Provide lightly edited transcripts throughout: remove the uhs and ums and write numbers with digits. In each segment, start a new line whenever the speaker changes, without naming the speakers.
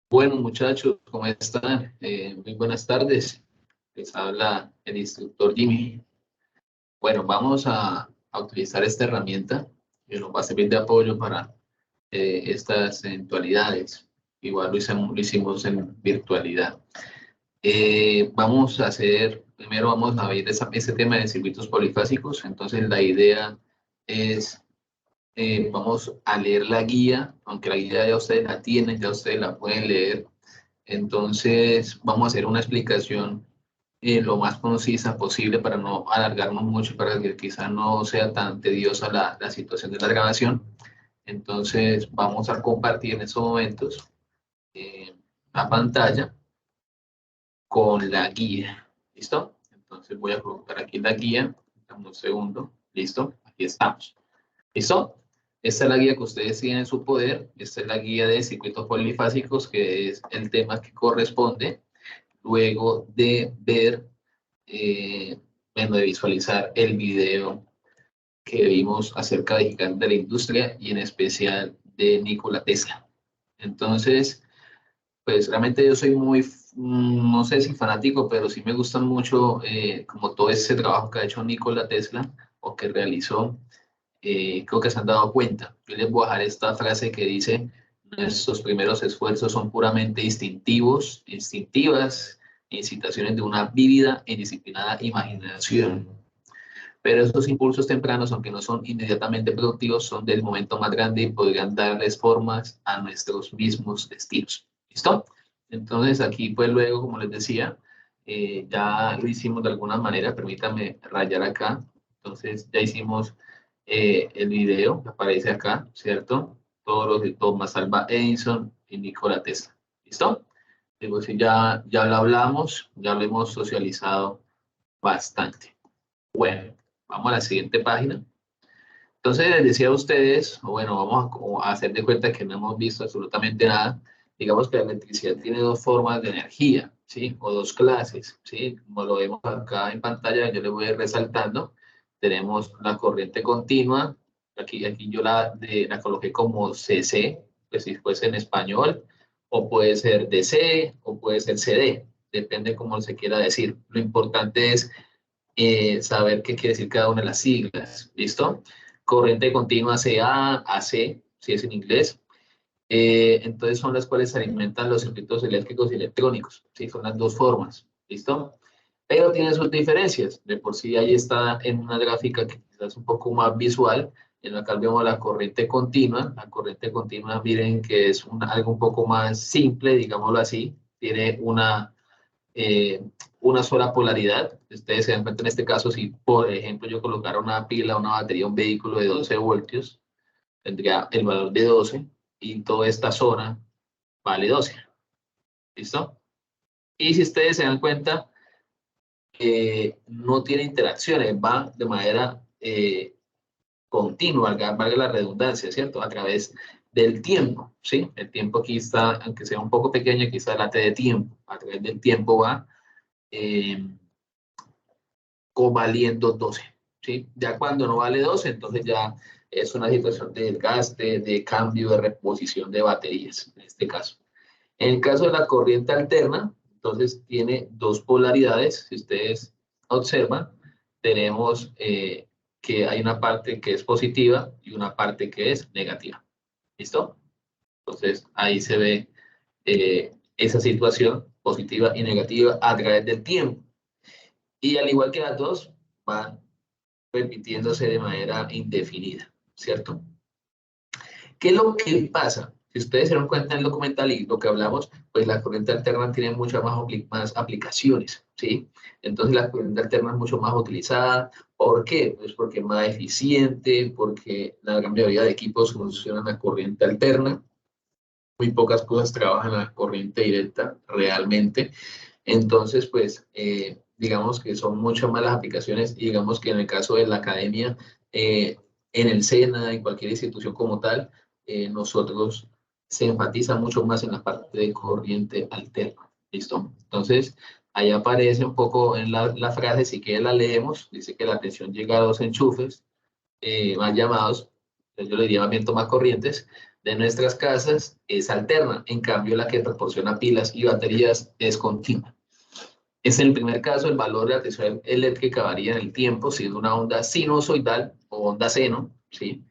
Bueno, muchachos, ¿cómo están? Muy buenas tardes. Les habla el instructor Jimmy. Bueno, vamos a utilizar esta herramienta que nos va a servir de apoyo para estas eventualidades. Igual lo hicimos en virtualidad. Primero vamos a ver ese tema de circuitos polifásicos. Entonces, la idea es, vamos a leer la guía, aunque la guía ya ustedes la tienen, ya ustedes la pueden leer. Entonces, vamos a hacer una explicación lo más concisa posible para no alargarnos mucho, para que quizá no sea tan tediosa la situación de la grabación. Entonces, vamos a compartir en estos momentos la pantalla con la guía. ¿Listo? Entonces, voy a colocar aquí la guía. Dame un segundo. ¿Listo? Aquí estamos. ¿Listo? Esta es la guía que ustedes tienen en su poder. Esta es la guía de circuitos polifásicos, que es el tema que corresponde luego de ver, bueno, de visualizar el video que vimos acerca de la industria y en especial de Nikola Tesla. Entonces, pues realmente yo soy muy, no sé si fanático, pero sí me gusta mucho como todo ese trabajo que ha hecho Nikola Tesla o que realizó. Creo que se han dado cuenta. Yo les voy a dejar esta frase que dice: nuestros primeros esfuerzos son puramente instintivas, incitaciones de una vívida y disciplinada imaginación. Pero esos impulsos tempranos, aunque no son inmediatamente productivos, son del momento más grande y podrían darles formas a nuestros mismos destinos. ¿Listo? Entonces aquí pues luego, como les decía, ya lo hicimos de alguna manera. Permítanme rayar acá. Entonces ya hicimos el video que aparece acá, ¿cierto? Todos los de Thomas Alva Edison y Nikola Tesla. ¿Listo? Digo, si ya lo hablamos, ya lo hemos socializado bastante. Bueno, vamos a la siguiente página. Entonces, les decía a ustedes, bueno, a hacer de cuenta que no hemos visto absolutamente nada. Digamos que la electricidad tiene dos formas de energía, ¿sí? O dos clases, ¿sí? Como lo vemos acá en pantalla, yo le voy a ir resaltando. Tenemos la corriente continua. Aquí yo la coloqué como CC, pues si fuese en español, o puede ser DC, o puede ser CD, depende cómo se quiera decir. Lo importante es saber qué quiere decir cada una de las siglas, ¿listo? Corriente continua CA, AC, si es en inglés. Entonces son las cuales alimentan los circuitos eléctricos y electrónicos, ¿sí? Son las dos formas, ¿listo? Pero tiene sus diferencias. De por sí ahí está en una gráfica que quizás es un poco más visual, en la cual vemos la corriente continua. La corriente continua, miren que es algo un poco más simple, digámoslo así. Tiene eh, una sola polaridad. Ustedes se dan cuenta en este caso, si por ejemplo yo colocara una pila, una batería, un vehículo de 12 voltios, tendría el valor de 12 y toda esta zona vale 12. ¿Listo? Y si ustedes se dan cuenta, no tiene interacciones, va de manera continua, valga la redundancia, ¿cierto? A través del tiempo, ¿sí? El tiempo aquí está, aunque sea un poco pequeño, aquí está la T de tiempo. A través del tiempo va eh, valiendo 12, ¿sí? Ya cuando no vale 12, entonces ya es una situación de desgaste, de cambio, de reposición de baterías, en este caso. En el caso de la corriente alterna, entonces tiene dos polaridades. Si ustedes observan, tenemos que hay una parte que es positiva y una parte que es negativa. ¿Listo? Entonces ahí se ve esa situación positiva y negativa a través del tiempo. Y al igual que las dos, van repitiéndose de manera indefinida, ¿cierto? ¿Qué es lo que pasa? Si ustedes se dan cuenta en el documental y lo que hablamos, pues la corriente alterna tiene muchas más aplicaciones, ¿sí? Entonces la corriente alterna es mucho más utilizada. ¿Por qué? Pues porque es más eficiente, porque la gran mayoría de equipos funcionan a corriente alterna. Muy pocas cosas trabajan a corriente directa realmente. Entonces, pues, digamos que son muchas más las aplicaciones y digamos que en el caso de la academia, en el SENA, en cualquier institución como tal, nosotros se enfatiza mucho más en la parte de corriente alterna. ¿Listo? Entonces, ahí aparece un poco en la frase, si que la leemos, dice que la tensión llega a dos enchufes, más llamados, yo le diría más bien toma corrientes, de nuestras casas es alterna, en cambio la que proporciona pilas y baterías es continua. Es en el primer caso, el valor de la tensión eléctrica varía en el tiempo, siendo una onda sinusoidal o onda seno, ¿sí?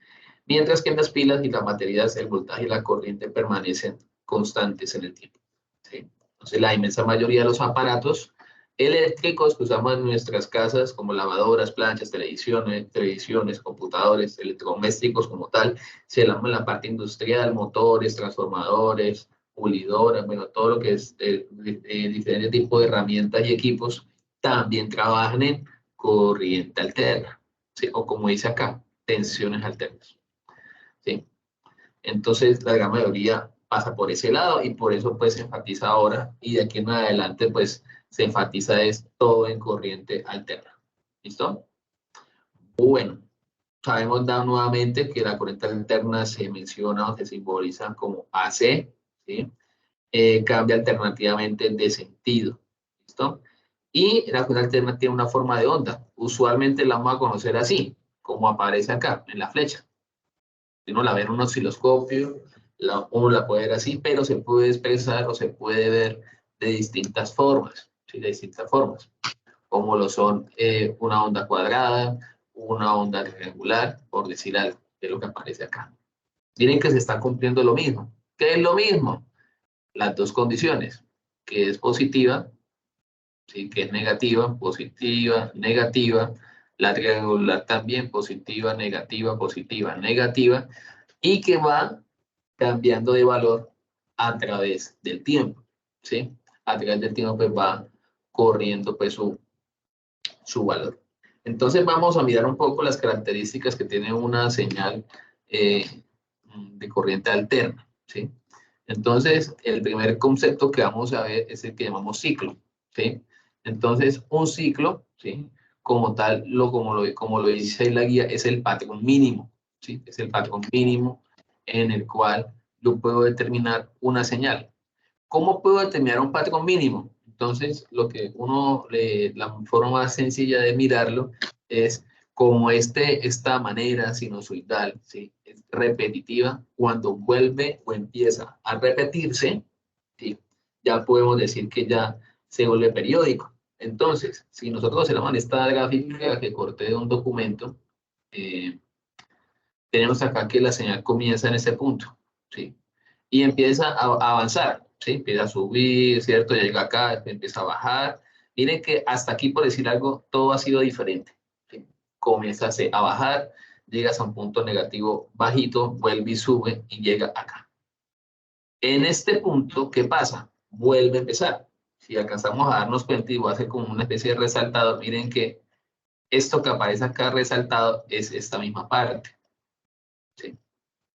Mientras que en las pilas y las baterías el voltaje y la corriente permanecen constantes en el tiempo, ¿sí? Entonces, la inmensa mayoría de los aparatos eléctricos que usamos en nuestras casas, como lavadoras, planchas, televisiones, computadores, electrodomésticos como tal, se llaman la parte industrial, motores, transformadores, pulidoras, bueno, todo lo que es diferentes tipos de herramientas y equipos, también trabajan en corriente alterna, ¿sí? O como dice acá, tensiones alternas, ¿sí? Entonces, la gran mayoría pasa por ese lado y por eso pues se enfatiza ahora y de aquí en adelante pues se enfatiza es todo en corriente alterna. ¿Listo? Bueno, sabemos nuevamente que la corriente alterna se menciona o se simboliza como AC, ¿sí? Cambia alternativamente de sentido. ¿Listo? Y la corriente alterna tiene una forma de onda. Usualmente la vamos a conocer así, como aparece acá en la flecha. Si uno la ve en un osciloscopio, uno la puede ver así, pero se puede expresar o se puede ver de distintas formas, ¿sí? De distintas formas, como lo son una onda cuadrada, una onda rectangular, por decir algo, que es lo que aparece acá. Miren que se está cumpliendo lo mismo. ¿Qué es lo mismo? Las dos condiciones, que es positiva, ¿sí? Que es negativa, positiva, negativa, la triangular también, positiva, negativa, negativa, y que va cambiando de valor a través del tiempo, ¿sí? A través del tiempo pues va corriendo pues su valor. Entonces vamos a mirar un poco las características que tiene una señal de corriente alterna, ¿sí? Entonces, el primer concepto que vamos a ver es el que llamamos ciclo, ¿sí? Entonces, un ciclo, ¿sí? Como tal, como lo dice la guía, es el patrón mínimo, ¿sí? Es el patrón mínimo en el cual yo puedo determinar una señal. ¿Cómo puedo determinar un patrón mínimo? Entonces, la forma más sencilla de mirarlo es como esta manera sinusoidal, ¿sí? Es repetitiva, cuando vuelve o empieza a repetirse, ¿sí? Ya podemos decir que ya se vuelve periódico. Entonces, si nosotros observamos esta gráfica que corté de un documento, eh, tenemos acá que la señal comienza en ese punto, ¿sí? Y empieza a avanzar, ¿sí? Empieza a subir, ¿cierto? Ya llega acá, empieza a bajar. Miren que hasta aquí, por decir algo, todo ha sido diferente, ¿sí? Comienza a bajar, llegas a un punto negativo bajito, vuelve y sube y llega acá. En este punto, ¿qué pasa? Vuelve a empezar. Si alcanzamos a darnos cuenta y voy a hacer como una especie de resaltado, miren que esto que aparece acá resaltado es esta misma parte, ¿sí?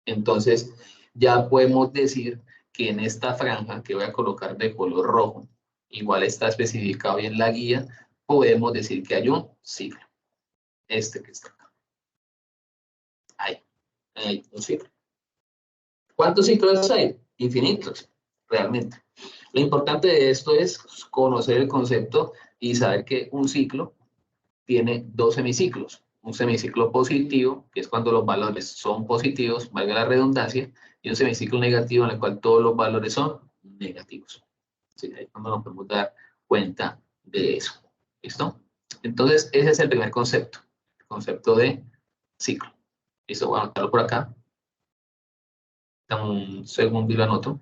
Entonces, ya podemos decir que en esta franja que voy a colocar de color rojo, igual está especificado bien en la guía, podemos decir que hay un ciclo. Este que está acá. Hay un ciclo. ¿Cuántos ciclos hay? Infinitos, realmente. Lo importante de esto es conocer el concepto y saber que un ciclo tiene dos semiciclos. Un semiciclo positivo, que es cuando los valores son positivos, valga la redundancia, y un semiciclo negativo en el cual todos los valores son negativos. ¿Sí? Ahí cuando nos podemos dar cuenta de eso. ¿Listo? Entonces, ese es el primer concepto, el concepto de ciclo. ¿Listo? Voy a anotarlo por acá. Dame un segundo y lo anoto.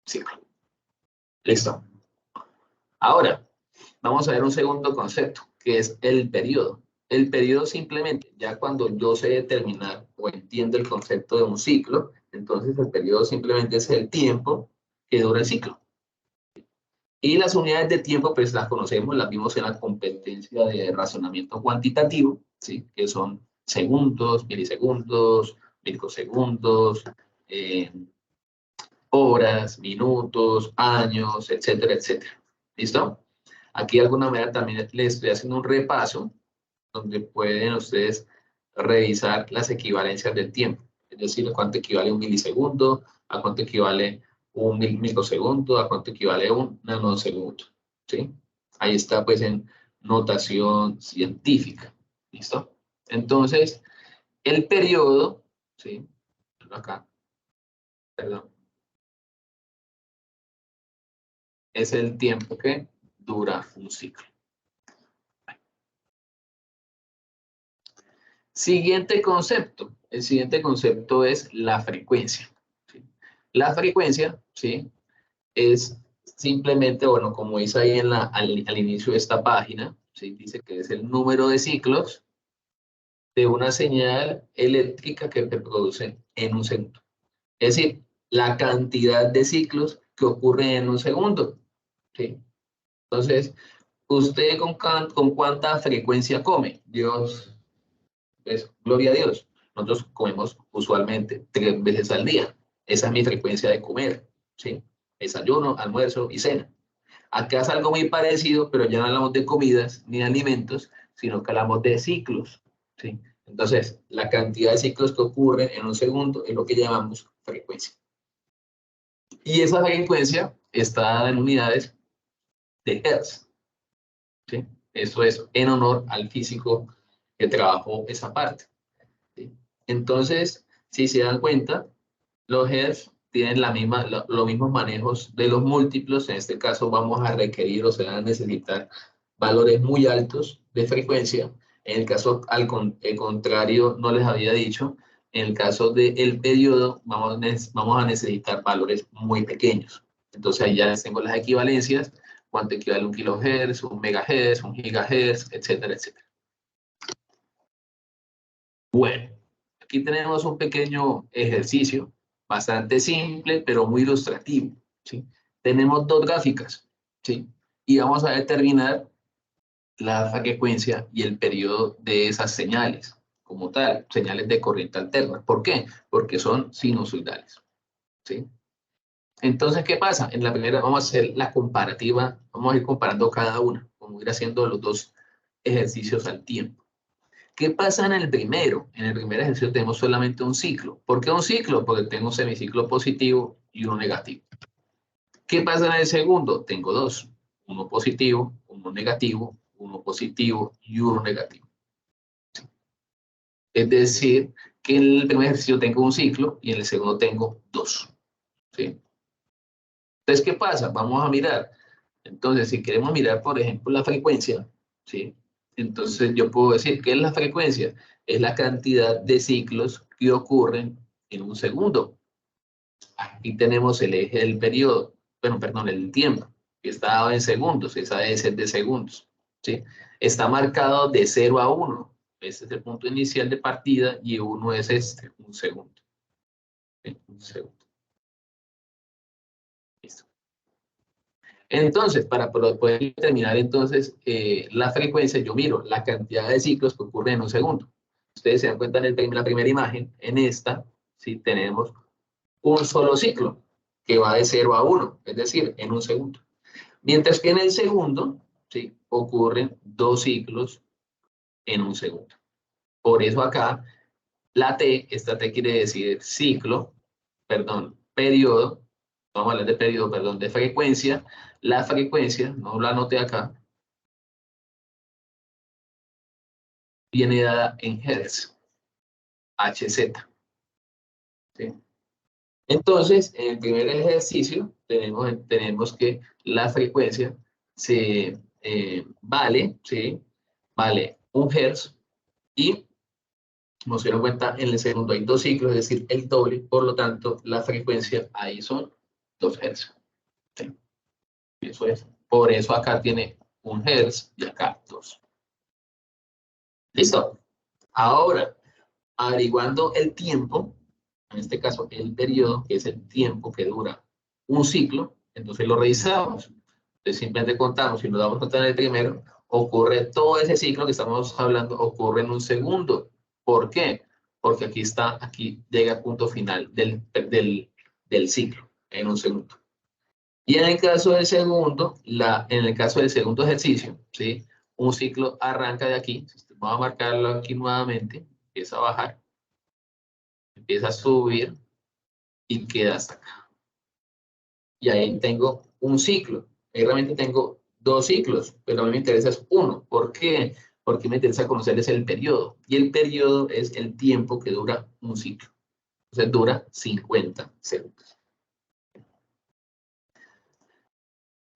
Ciclo. Listo. Ahora, vamos a ver un segundo concepto, que es el periodo. El periodo simplemente, ya cuando yo sé determinar o entiendo el concepto de un ciclo, entonces el periodo simplemente es el tiempo que dura el ciclo. Y las unidades de tiempo, pues las conocemos, las vimos en la competencia de razonamiento cuantitativo, ¿sí? Que son segundos, milisegundos, microsegundos, horas, minutos, años, etcétera, etcétera. ¿Listo? Aquí de alguna manera también les estoy haciendo un repaso donde pueden ustedes revisar las equivalencias del tiempo. Es decir, a cuánto equivale un milisegundo, a cuánto equivale un microsegundo, a cuánto equivale un nanosegundo. ¿Sí? Ahí está pues en notación científica. ¿Listo? Entonces, el periodo ¿sí? Acá, perdón. Es el tiempo que dura un ciclo. Siguiente concepto. El siguiente concepto es la frecuencia. ¿Sí? La frecuencia, ¿sí? Es simplemente, bueno, como dice ahí al inicio de esta página, ¿sí? Dice que es el número de ciclos de una señal eléctrica que se produce en un segundo. Es decir, la cantidad de ciclos que ocurren en un segundo. ¿Sí? Entonces, ¿usted con cuánta frecuencia come? Dios, pues, gloria a Dios. Nosotros comemos usualmente 3 veces al día. Esa es mi frecuencia de comer. ¿Sí? Desayuno, almuerzo y cena. Acá es algo muy parecido, pero ya no hablamos de comidas ni de alimentos, sino que hablamos de ciclos. ¿Sí? Entonces, la cantidad de ciclos que ocurren en un segundo es lo que llamamos frecuencia. Y esa frecuencia está dada en unidades de Hertz. ¿Sí? Eso es en honor al físico que trabajó esa parte. ¿Sí? Entonces, si se dan cuenta, los Hertz tienen los mismos manejos de los múltiplos. En este caso vamos a requerir o se van a necesitar valores muy altos de frecuencia. En el caso el contrario, no les había dicho, en el caso del periodo vamos a necesitar valores muy pequeños. Entonces ahí ya les tengo las equivalencias, cuánto equivale un kilohertz, un megahertz, un gigahertz, etcétera, etcétera. Bueno, aquí tenemos un pequeño ejercicio, bastante simple, pero muy ilustrativo, ¿sí? Tenemos dos gráficas, ¿sí? Y vamos a determinar la frecuencia y el periodo de esas señales, como tal, señales de corriente alterna. ¿Por qué? Porque son sinusoidales, ¿sí? Entonces, ¿qué pasa? En la primera vamos a hacer la comparativa, vamos a ir comparando cada una, como ir haciendo los dos ejercicios al tiempo. ¿Qué pasa en el primero? En el primer ejercicio tenemos solamente un ciclo. ¿Por qué un ciclo? Porque tengo un semiciclo positivo y uno negativo. ¿Qué pasa en el segundo? Tengo dos, uno positivo, uno negativo, uno positivo y uno negativo. Es decir, que en el primer ejercicio tengo un ciclo y en el segundo tengo dos. ¿Sí? Entonces, ¿qué pasa? Vamos a mirar. Entonces, si queremos mirar, por ejemplo, la frecuencia, ¿sí? Entonces yo puedo decir, ¿qué es la frecuencia? Es la cantidad de ciclos que ocurren en un segundo. Aquí tenemos el eje del periodo, bueno, perdón, el tiempo, que está dado en segundos, esa es de segundos, ¿sí? Está marcado de 0 a 1. Este es el punto inicial de partida y 1 es un segundo. ¿Sí? Un segundo. Listo. Entonces, para poder determinar entonces la frecuencia, yo miro la cantidad de ciclos que ocurren en un segundo. Ustedes se dan cuenta en la primera imagen, en esta, ¿sí? Tenemos un solo ciclo que va de 0 a 1, es decir, en un segundo. Mientras que en el segundo, ¿sí? Ocurren dos ciclos en un segundo. Por eso acá, la T, esta T quiere decir ciclo, perdón, periodo, vamos a hablar de periodo, perdón, de frecuencia. La frecuencia, no la anoté acá, viene dada en Hertz, Hz. ¿Sí? Entonces, en el primer ejercicio tenemos que la frecuencia vale, ¿sí? Vale 1 Hz y nos dieron cuenta en el segundo hay dos ciclos, es decir, el doble, por lo tanto, la frecuencia ahí son 2 Hz. ¿Sí? Eso es. Por eso acá tiene 1 Hz y acá 2. ¿Listo? Ahora, averiguando el tiempo, en este caso el periodo, que es el tiempo que dura un ciclo, entonces lo revisamos. Entonces simplemente contamos, si nos damos cuenta en el primero, ocurre todo ese ciclo que estamos hablando, ocurre en un segundo. ¿Por qué? Porque aquí llega al punto final del ciclo, en un segundo. Y en el caso del segundo, en el caso del segundo ejercicio, ¿sí? Un ciclo arranca de aquí, vamos a marcarlo aquí nuevamente, empieza a bajar, empieza a subir y queda hasta acá. Y ahí tengo un ciclo. Ahí realmente tengo dos ciclos, pero a mí me interesa es uno. ¿Por qué? Porque me interesa conocer es el periodo. Y el periodo es el tiempo que dura un ciclo. Entonces dura 50 segundos.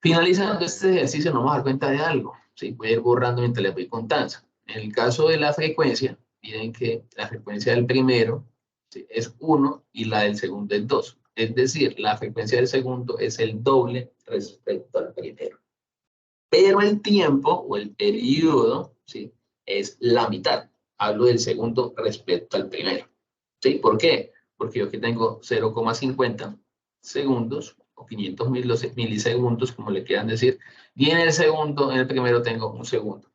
Finalizando este ejercicio nos vamos a dar cuenta de algo. ¿Sí? Voy a ir borrando mientras les voy contando. En el caso de la frecuencia, miren que la frecuencia del primero, ¿sí?, es 1 y la del segundo es 2. Es decir, la frecuencia del segundo es el doble respecto al primero. Pero el tiempo o el periodo, ¿sí?, es la mitad. Hablo del segundo respecto al primero. ¿Sí? ¿Por qué? Porque yo aquí tengo 0,50 segundos o 500 milisegundos, como le quieran decir, y en el segundo, en el primero tengo un segundo.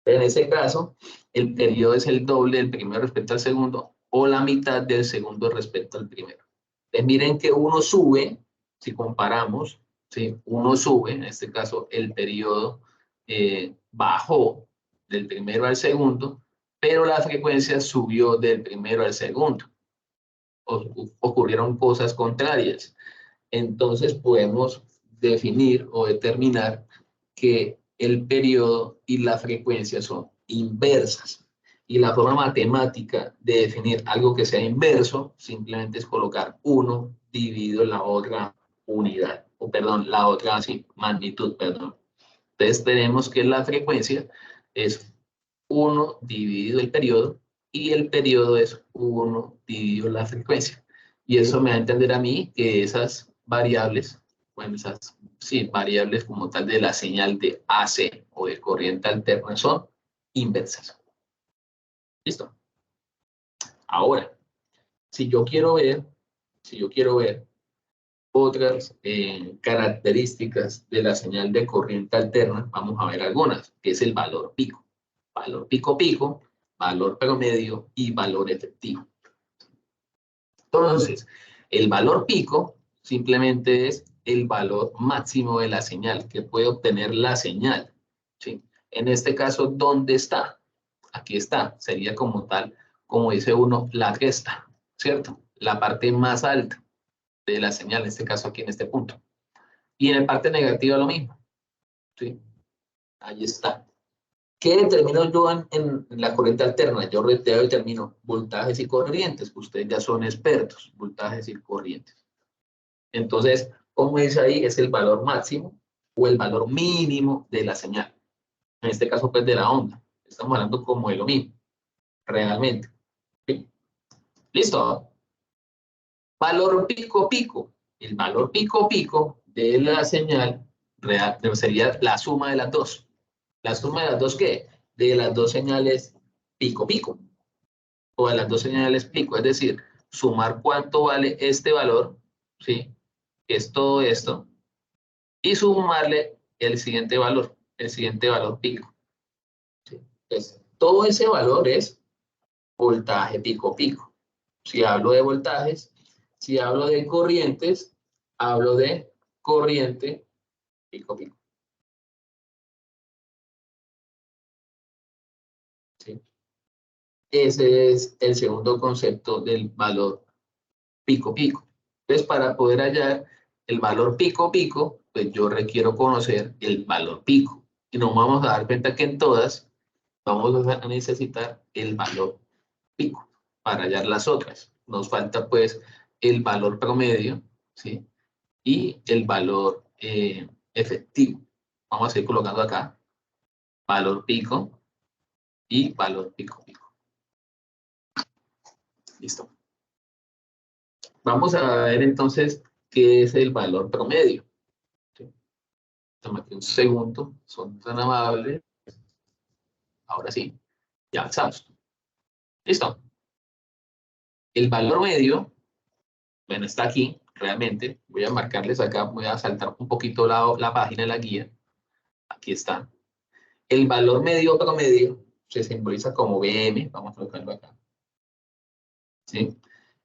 En ese caso, el periodo es el doble del primero respecto al segundo o la mitad del segundo respecto al primero. Entonces miren que uno sube, si comparamos, ¿sí?, uno sube, en este caso el periodo bajó del primero al segundo, pero la frecuencia subió del primero al segundo. Ocurrieron cosas contrarias. Entonces podemos definir o determinar que el periodo y la frecuencia son inversas. Y la forma matemática de definir algo que sea inverso simplemente es colocar 1 dividido la otra unidad, o perdón, la otra magnitud, perdón. Entonces tenemos que la frecuencia es 1 dividido el periodo y el periodo es 1 dividido la frecuencia. Y eso me va a entender a mí que esas variables, bueno, esas variables como tal de la señal de AC o de corriente alterna son inversas. ¿Listo? Ahora, si yo quiero ver otras características de la señal de corriente alterna, vamos a ver algunas, que es el valor pico. Valor pico, valor promedio y valor efectivo. Entonces, el valor pico simplemente es el valor máximo de la señal que puede obtener la señal, ¿sí? En este caso, ¿dónde está? Aquí está, sería como tal, como dice uno, la cresta, ¿cierto? La parte más alta de la señal, en este caso aquí en este punto. Y en la parte negativa lo mismo, ¿sí? Ahí está. ¿Qué determino yo en la corriente alterna? Yo determino voltajes y corrientes. Ustedes ya son expertos, voltajes y corrientes. Entonces, como dice ahí, es el valor máximo o el valor mínimo de la señal. En este caso, pues, de la onda. Estamos hablando como de lo mismo, realmente. ¿Sí? ¿Listo? Valor pico. El valor pico de la señal real sería la suma de las dos. ¿La suma de las dos qué? De las dos señales pico. O de las dos señales pico. Es decir, sumar cuánto vale este valor, ¿sí?, que es todo esto, y sumarle el siguiente valor pico. ¿Sí? Entonces, todo ese valor es voltaje pico. Si hablo de voltajes, si hablo de corrientes, hablo de corriente pico. ¿Sí? Ese es el segundo concepto del valor pico. Entonces, para poder hallar el valor pico, pues yo requiero conocer el valor pico. Y nos vamos a dar cuenta que en todas vamos a necesitar el valor pico para hallar las otras. Nos falta pues el valor promedio, ¿sí?, y el valor efectivo. Vamos a ir colocando acá valor pico y valor pico. Listo. Vamos a ver entonces qué es el valor promedio. ¿Sí? Tómate un segundo, son tan amables. Ahora sí, ya avanzamos. Listo. El valor medio, bueno, está aquí, realmente. Voy a marcarles acá, voy a saltar un poquito la página de la guía. Aquí está. El valor medio promedio se simboliza como BM, vamos a colocarlo acá. ¿Sí?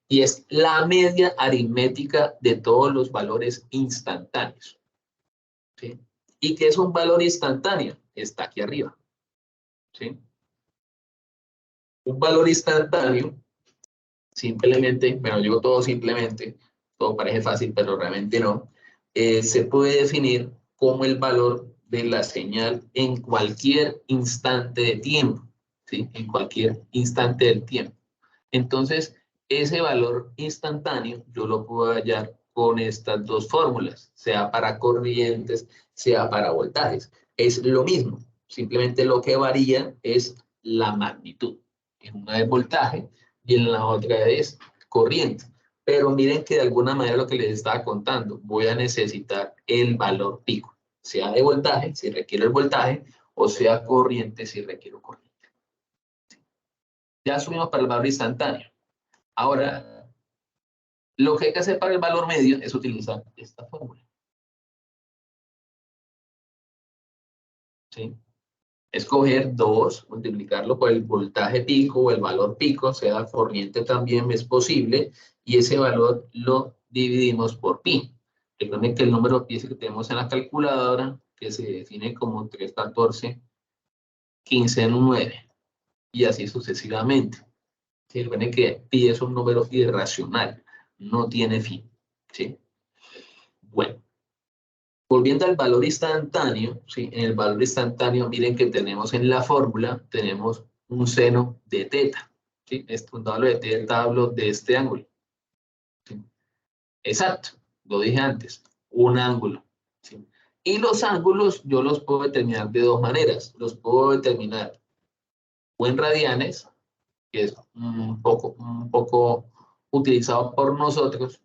Y es la media aritmética de todos los valores instantáneos. ¿Sí? ¿Y qué es un valor instantáneo? Está aquí arriba. ¿Sí? Un valor instantáneo, simplemente, bueno, digo todo simplemente, todo parece fácil, pero realmente no, se puede definir como el valor de la señal en cualquier instante de tiempo, ¿sí? En cualquier instante del tiempo. Entonces, ese valor instantáneo yo lo puedo hallar con estas dos fórmulas, sea para corrientes, sea para voltajes. Es lo mismo, simplemente lo que varía es la magnitud. En una es voltaje y en la otra es corriente. Pero miren que de alguna manera lo que les estaba contando, voy a necesitar el valor pico, sea de voltaje, si requiero el voltaje, o sea corriente, si requiero corriente. Ya subimos para el valor instantáneo. Ahora, lo que hay que hacer para el valor medio es utilizar esta fórmula. ¿Sí? Escoger 2, multiplicarlo por el voltaje pico o el valor pico, sea corriente también es posible, y ese valor lo dividimos por pi. Recuerden que el número pi que tenemos en la calculadora, que se define como 3, 14, 15, 9, y así sucesivamente. ¿Sí? Recuerden que pi es un número irracional, no tiene fin. ¿Sí? Bueno. Volviendo al valor instantáneo, ¿sí? En el valor instantáneo, miren que tenemos en la fórmula, tenemos un seno de teta, ¿sí? Cuando hablo de teta, hablo de este ángulo. ¿Sí? Exacto, lo dije antes, un ángulo. ¿Sí? Y los ángulos yo los puedo determinar de dos maneras. Los puedo determinar o en radianes, que es un poco utilizado por nosotros,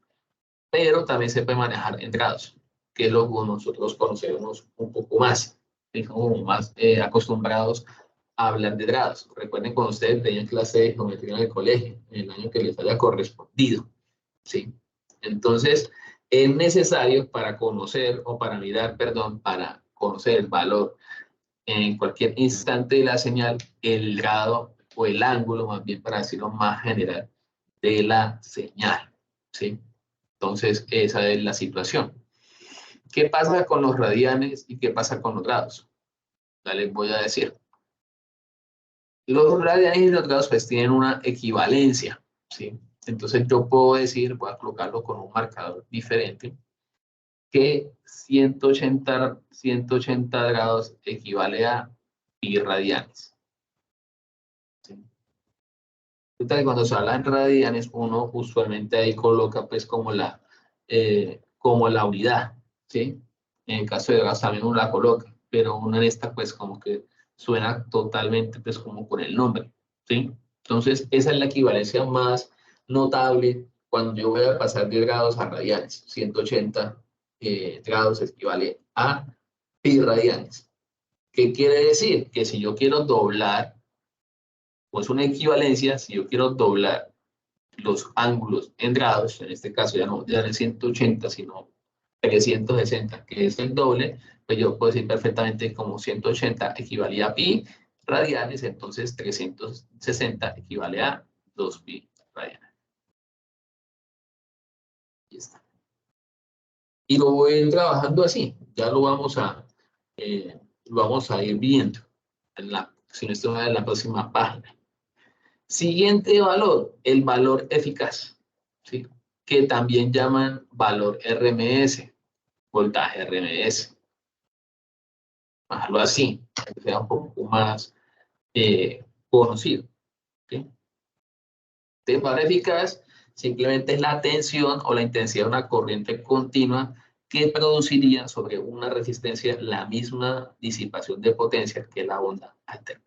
pero también se puede manejar en grados, que es lo que nosotros conocemos un poco más, como más acostumbrados a hablar de grados. Recuerden cuando ustedes tenían clase de geometría en el colegio, en el año que les haya correspondido, ¿sí? Entonces, es necesario para conocer, o para mirar, perdón, para conocer el valor en cualquier instante de la señal, el grado o el ángulo, más bien para decirlo más general, de la señal, ¿sí? Entonces, esa es la situación. ¿Qué pasa con los radianes y qué pasa con los grados? Ya les voy a decir. Los radianes y los grados pues tienen una equivalencia, ¿sí? Entonces yo puedo decir, voy a colocarlo con un marcador diferente, que 180 grados equivale a pi radianes. ¿Sí? Entonces, cuando se habla en radianes, uno usualmente ahí coloca pues como la unidad, ¿sí? En el caso de gas también uno la coloca, pero uno en esta pues como que suena totalmente pues como con el nombre, ¿sí? Entonces, esa es la equivalencia más notable cuando yo voy a pasar de grados a radianes. 180 grados equivale a pi radianes. ¿Qué quiere decir? Que si yo quiero doblar, pues una equivalencia, si yo quiero doblar los ángulos en grados, en este caso ya no es 180, sino 360, que es el doble, pues yo puedo decir perfectamente como 180 equivalía a pi radianes, entonces 360 equivale a 2 pi radianes. Y está. Y lo voy a ir trabajando así, ya lo vamos a ir viendo, si no estoy en la próxima página. Siguiente valor, el valor eficaz, ¿sí? Que también llaman valor RMS, voltaje RMS. Algo así, que sea un poco más conocido. ¿Sí? El valor eficaz simplemente es la tensión o la intensidad de una corriente continua que produciría sobre una resistencia la misma disipación de potencia que la onda alterna.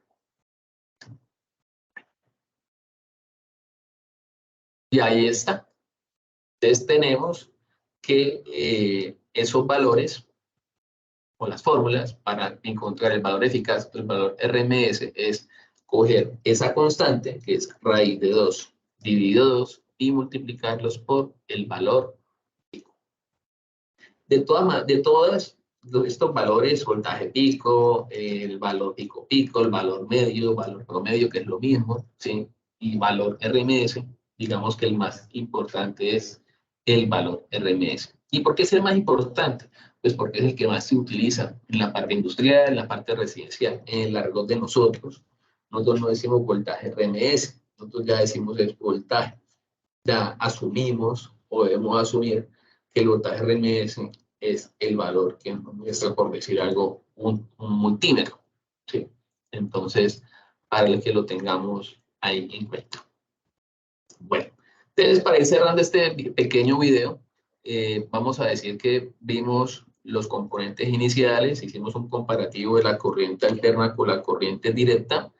Y ahí está. Entonces tenemos que esos valores o las fórmulas para encontrar el valor eficaz, el valor RMS, es coger esa constante, que es raíz de 2 dividido 2, y multiplicarlos por el valor pico. De todos estos valores, voltaje pico, el valor pico pico, el valor medio, valor promedio, que es lo mismo, ¿sí? Y valor RMS, digamos que el más importante es el valor RMS. ¿Y por qué es el más importante? Pues porque es el que más se utiliza en la parte industrial, en la parte residencial, en el argot de nosotros. Nosotros no decimos voltaje RMS, nosotros ya decimos es voltaje. Ya asumimos o debemos asumir que el voltaje RMS es el valor que nos muestra, por decir algo, un multímetro, ¿sí? Entonces, para que lo tengamos ahí en cuenta. Bueno, Entonces, para ir cerrando este pequeño video, vamos a decir que vimos los componentes iniciales, hicimos un comparativo de la corriente alterna con la corriente directa,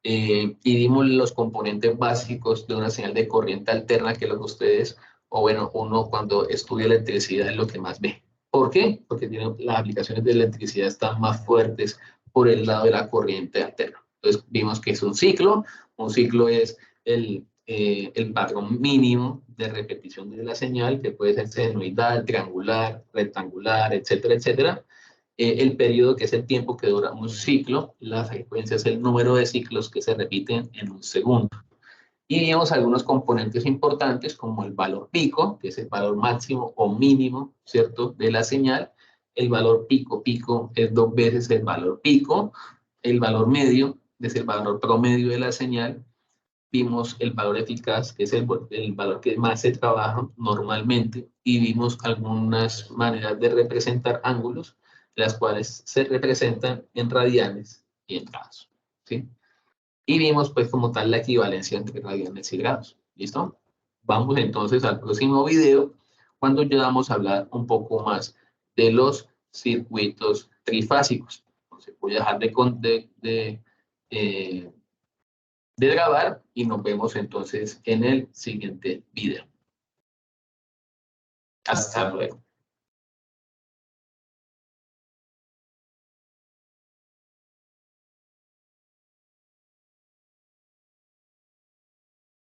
y vimos los componentes básicos de una señal de corriente alterna, que es lo que ustedes, o bueno, uno cuando estudia electricidad es lo que más ve. ¿Por qué? Porque las aplicaciones de electricidad están más fuertes por el lado de la corriente alterna. Entonces vimos que es un ciclo es el patrón mínimo de repetición de la señal, que puede ser senoidal, triangular, rectangular, etcétera, etcétera. El periodo, que es el tiempo que dura un ciclo, la frecuencia es el número de ciclos que se repiten en un segundo. Y vimos algunos componentes importantes como el valor pico, que es el valor máximo o mínimo, ¿cierto?, de la señal. El valor pico, pico es 2 veces el valor pico. El valor medio es el valor promedio de la señal. Vimos el valor eficaz, que es el valor que más se trabaja normalmente, y vimos algunas maneras de representar ángulos, las cuales se representan en radianes y en grados, ¿sí? Y vimos, pues, como tal, la equivalencia entre radianes y grados. ¿Listo? Vamos entonces al próximo video, cuando ya vamos a hablar un poco más de los circuitos trifásicos. Entonces, voy a dejar de grabar y nos vemos entonces en el siguiente video. Hasta luego.